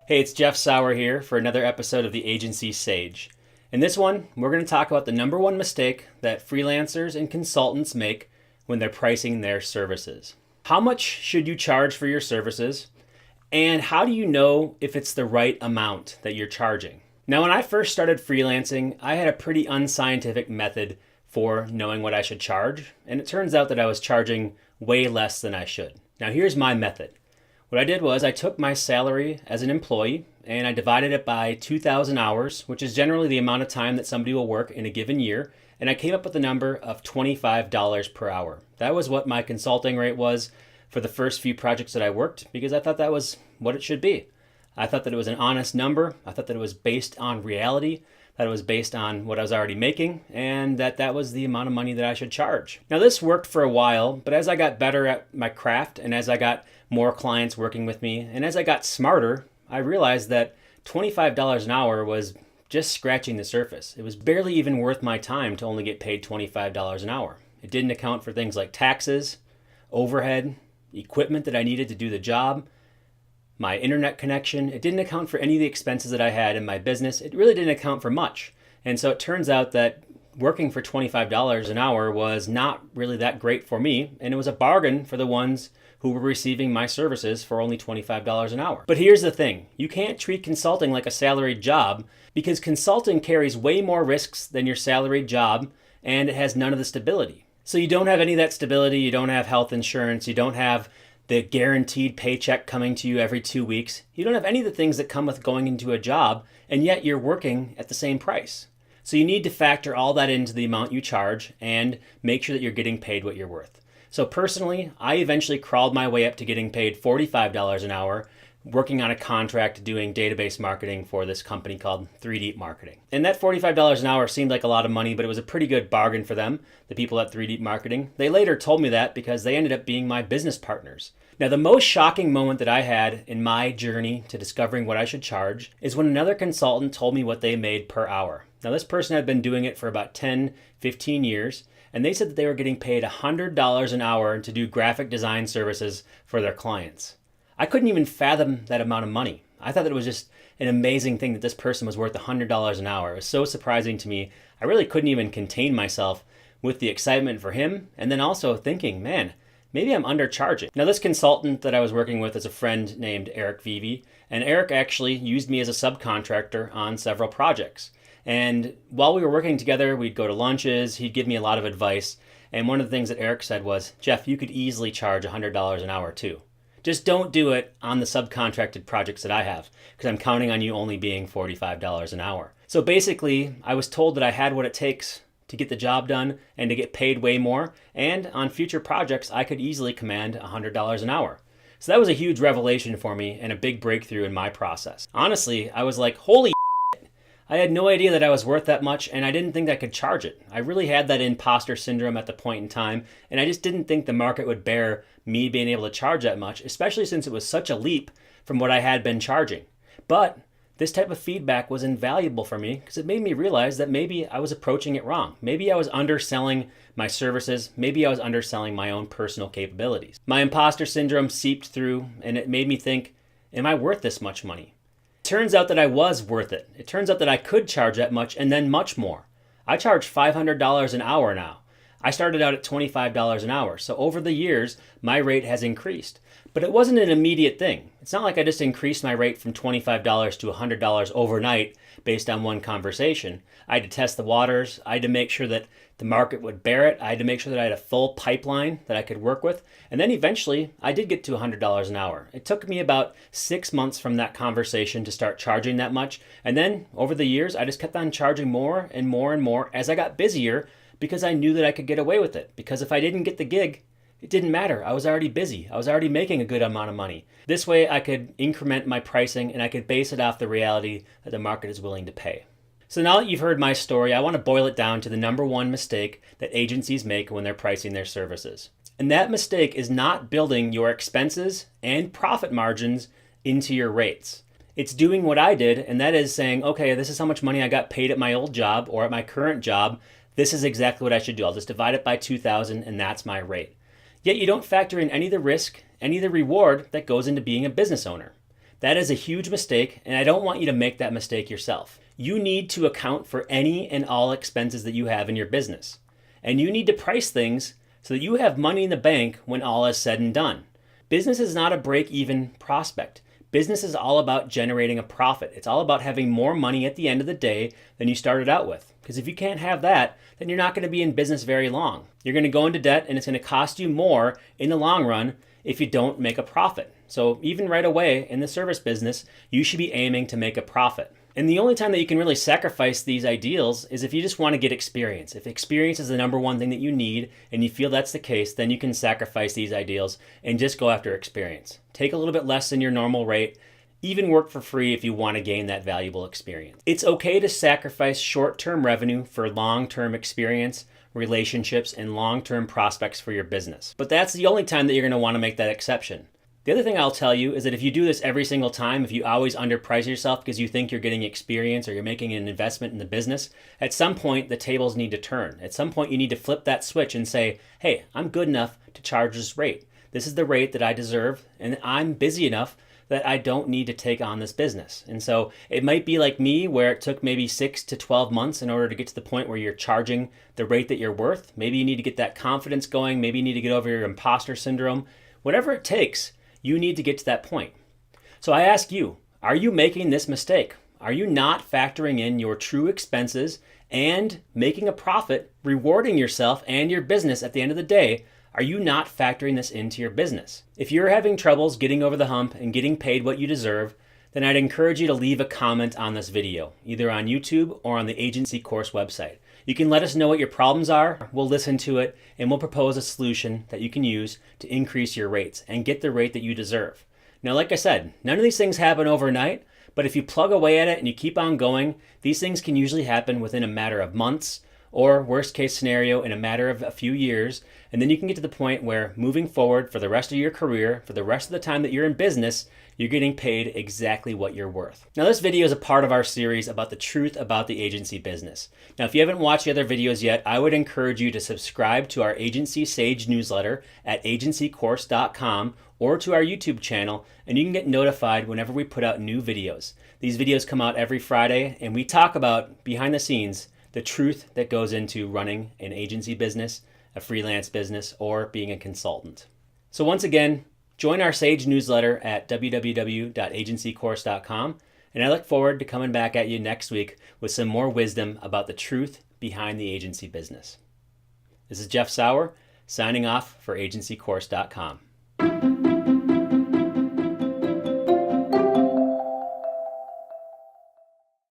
Hey, it's Jeff Sauer here for another episode of the Agency Sage. In this one, we're going to talk about the number one mistake that freelancers and consultants make when they're pricing their services. How much should you charge for your services? And how do you know if it's the right amount that you're charging? Now, when I first started freelancing, I had a pretty unscientific method for knowing what I should charge, and it turns out that I was charging way less than I should. Now, here's my method. What I did was I took my salary as an employee and I divided it by 2,000 hours, which is generally the amount of time that somebody will work in a given year, and I came up with the number of $25 per hour. That was what my consulting rate was for the first few projects that I worked because I thought that was what it should be. I thought that it was an honest number. I thought that it was based on reality, that it was based on what I was already making, and that was the amount of money that I should charge. Now, this worked for a while, but as I got better at my craft and as I got more clients working with me, and as I got smarter, I realized that $25 an hour was just scratching the surface. It was barely even worth my time to only get paid $25 an hour. It didn't account for things like taxes, overhead, equipment that I needed to do the job, my internet connection. It didn't account for any of the expenses that I had in my business. It really didn't account for much. And so it turns out that working for $25 an hour was not really that great for me, and it was a bargain for the ones who were receiving my services for only $25 an hour. But here's the thing. You can't treat consulting like a salaried job because consulting carries way more risks than your salaried job, and it has none of the stability. So you don't have any of that stability. You don't have health insurance. You don't have the guaranteed paycheck coming to you every 2 weeks. You don't have any of the things that come with going into a job, and yet you're working at the same price. So you need to factor all that into the amount you charge and make sure that you're getting paid what you're worth. So personally, I eventually crawled my way up to getting paid $45 an hour, working on a contract doing database marketing for this company called 3D Marketing. And that $45 an hour seemed like a lot of money, but it was a pretty good bargain for them, the people at 3D Marketing. They later told me that because they ended up being my business partners. Now, the most shocking moment that I had in my journey to discovering what I should charge is when another consultant told me what they made per hour. Now, this person had been doing it for about 10, 15 years, and they said that they were getting paid $100 an hour to do graphic design services for their clients. I couldn't even fathom that amount of money. I thought that it was just an amazing thing that this person was worth $100 an hour. It was so surprising to me. I really couldn't even contain myself with the excitement for him, and then also thinking, man, maybe I'm undercharging. Now, this consultant that I was working with is a friend named Eric Vivi, and Eric actually used me as a subcontractor on several projects. And while we were working together, we'd go to lunches, he'd give me a lot of advice. And one of the things that Eric said was, Jeff, you could easily charge $100 an hour too. Just don't do it on the subcontracted projects that I have, because I'm counting on you only being $45 an hour. So basically, I was told that I had what it takes to get the job done and to get paid way more. And on future projects, I could easily command $100 an hour. So that was a huge revelation for me and a big breakthrough in my process. Honestly, I was like, holy I had no idea that I was worth that much, and I didn't think I could charge it. I really had that impostor syndrome at the point in time, and I just didn't think the market would bear me being able to charge that much, especially since it was such a leap from what I had been charging. But this type of feedback was invaluable for me because it made me realize that maybe I was approaching it wrong. Maybe I was underselling my services. Maybe I was underselling my own personal capabilities. My imposter syndrome seeped through, and it made me think, am I worth this much money? Turns out that I was worth it. It turns out that I could charge that much and then much more. I charge $500 an hour now. I started out at $25 an hour. So over the years, my rate has increased. But it wasn't an immediate thing. It's not like I just increased my rate from $25 to $100 overnight based on one conversation. I had to test the waters. I had to make sure that the market would bear it. I had to make sure that I had a full pipeline that I could work with. And then eventually, I did get to $100 an hour. It took me about 6 months from that conversation to start charging that much. And then over the years, I just kept on charging more and more and more as I got busier because I knew that I could get away with it. Because if I didn't get the gig, it didn't matter. I was already busy. I was already making a good amount of money. This way, I could increment my pricing and I could base it off the reality that the market is willing to pay. So now that you've heard my story, I want to boil it down to the number one mistake that agencies make when they're pricing their services. And that mistake is not building your expenses and profit margins into your rates. It's doing what I did, and that is saying, okay, this is how much money I got paid at my old job or at my current job. This is exactly what I should do. I'll just divide it by 2,000 and that's my rate. Yet you don't factor in any of the risk, any of the reward that goes into being a business owner. That is a huge mistake, and I don't want you to make that mistake yourself. You need to account for any and all expenses that you have in your business. And you need to price things so that you have money in the bank when all is said and done. Business is not a break-even prospect. Business is all about generating a profit. It's all about having more money at the end of the day than you started out with. Because if you can't have that, then you're not going to be in business very long. You're going to go into debt, and it's going to cost you more in the long run if you don't make a profit. So even right away in the service business, you should be aiming to make a profit. And the only time that you can really sacrifice these ideals is if you just want to get experience. If experience is the number one thing that you need and you feel that's the case, then you can sacrifice these ideals and just go after experience. Take a little bit less than your normal rate. Even work for free if you want to gain that valuable experience. It's okay to sacrifice short-term revenue for long-term experience, relationships, and long-term prospects for your business. But that's the only time that you're going to want to make that exception. The other thing I'll tell you is that if you do this every single time, if you always underprice yourself because you think you're getting experience or you're making an investment in the business, at some point the tables need to turn. At some point you need to flip that switch and say, hey, I'm good enough to charge this rate. This is the rate that I deserve, and I'm busy enough that I don't need to take on this business. And so it might be like me, where it took maybe 6 to 12 months in order to get to the point where you're charging the rate that you're worth. Maybe you need to get that confidence going. Maybe you need to get over your imposter syndrome. Whatever it takes, you need to get to that point. So I ask you, are you making this mistake? Are you not factoring in your true expenses and making a profit, rewarding yourself and your business at the end of the day? Are you not factoring this into your business? If you're having troubles getting over the hump and getting paid what you deserve, then I'd encourage you to leave a comment on this video, either on YouTube or on the agency course website. You can let us know what your problems are, we'll listen to it, and we'll propose a solution that you can use to increase your rates and get the rate that you deserve. Now, like I said, none of these things happen overnight, but if you plug away at it and you keep on going, these things can usually happen within a matter of months, or worst case scenario, in a matter of a few years, and then you can get to the point where moving forward for the rest of your career, for the rest of the time that you're in business, you're getting paid exactly what you're worth. Now, this video is a part of our series about the truth about the agency business. Now, if you haven't watched the other videos yet, I would encourage you to subscribe to our Agency Sage newsletter at agencycourse.com or to our YouTube channel, and you can get notified whenever we put out new videos. These videos come out every Friday, and we talk about, behind the scenes, the truth that goes into running an agency business, a freelance business, or being a consultant. So once again, join our Sage newsletter at www.agencycourse.com, and I look forward to coming back at you next week with some more wisdom about the truth behind the agency business. This is Jeff Sauer, signing off for agencycourse.com.